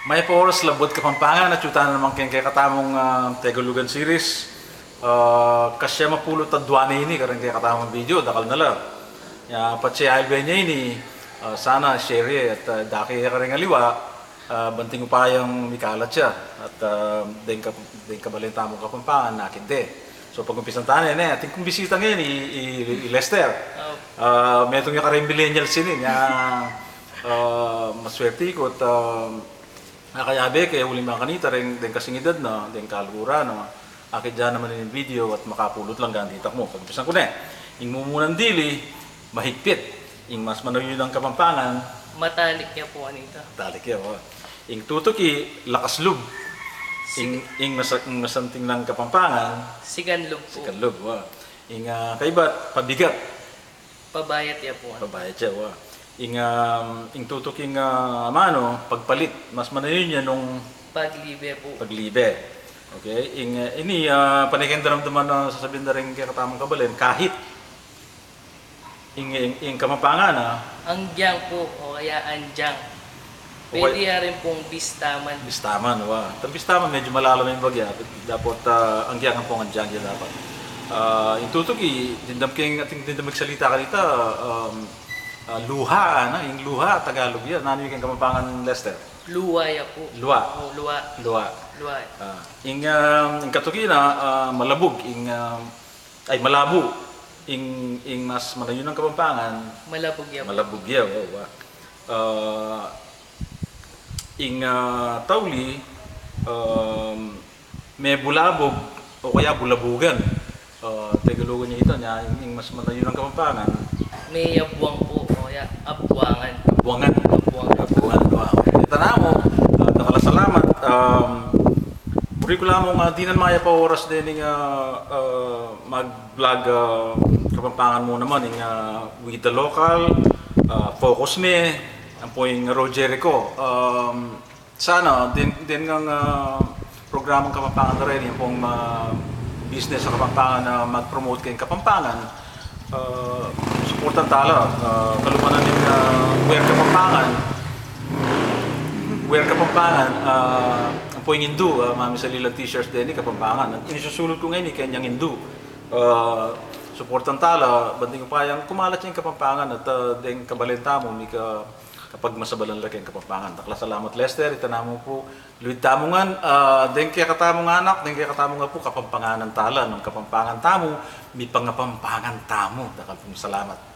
May pa oras labot Kapampangan at yuta na naman kay katamong Tegulugan series. Kasya mapulot at duwane ini karang kay katamong video dakal nala. Ya patsi albe niya ini sana share at daki karang aliwa banting upayang mikalat siya at den ka balenta mo Kapampangan nakin de. So pag umpisan tayo na ating kung bisita ngayon i Lester. May itong yung karing millennials sinin ya maswerte ko at nakayabe kaya huling mga kanita rin din kasing edad na, din kalura na akit dyan naman yung video at makapulot lang ganditak mo. Pagpisan ko na yung mumunan dili, mahigpit. Yung mas manayon ng Kapampangan. Matalik niya po, Anita. Matalik yan. Yung tutuki, lakas lub. Yung masanting ng Kapampangan. Siganlog po. Siganlub. Yung kaibat, pabigat. Pabayat niya po. Pabayat siya. Ing tutuking mano pagpalit mas manayon niya nung Paglibe po. paglibe. Okay? Ini panikin daramdaman na sasabihin na rin kay katamang kabalin kahit ing Kapampangan Ang diyang po o kaya andyang. Pwede rin pong bistaman. bistaman bistaman medyo malalam yung bagya dapat ang giyang pong andyang yan dapat. Yung tutuki dindam magsalita kanita luha yung luha Tagalog yan. Ano yung Kapampangan, Lester? Luwa ya po. Luwa. O, luwa. Luha. Luwa. Yung katuki na malabog, ay malabo, yung mas malayo ng Kapampangan, Malabog ya po. malabog yaw. Yung tawli, may bulabog o kaya bulabugan. Tagalugan niya ito niya, yung mas malayo ng Kapampangan, May abuang po o kaya abuangan. buwangan. Abuangan. Wow. Ito na mo, nakalasalamat. Puri ko lamang di na maya pa oras din yung mag-vlog Kapampangan mo naman yung with the local, focus me, ang po yung Rogerico. Sana, din ng programang Kapampangan na rin, yung pong business sa Kapampangan na mag-promote kayong Kapampangan. Supportan tala, kalumanan yung Wear Kapampangan, ang po yung Hindu, mami sa lilang t-shirts din ni Kapampangan. Inisusulot ko ngayon kanyang Hindu. Supportan tala, banding upayang kumalat yung Kapampangan at din kabalenta mo, kapag masabalan laki ang Kapampangan. Takla salamat Lester, itanamo po. Luwid tamungan, din kaya katamong anak, din kaya katamong nga po Kapampanganan tala. Nung Kapampangan tamo, may pangapampangan tamo. Takal po salamat.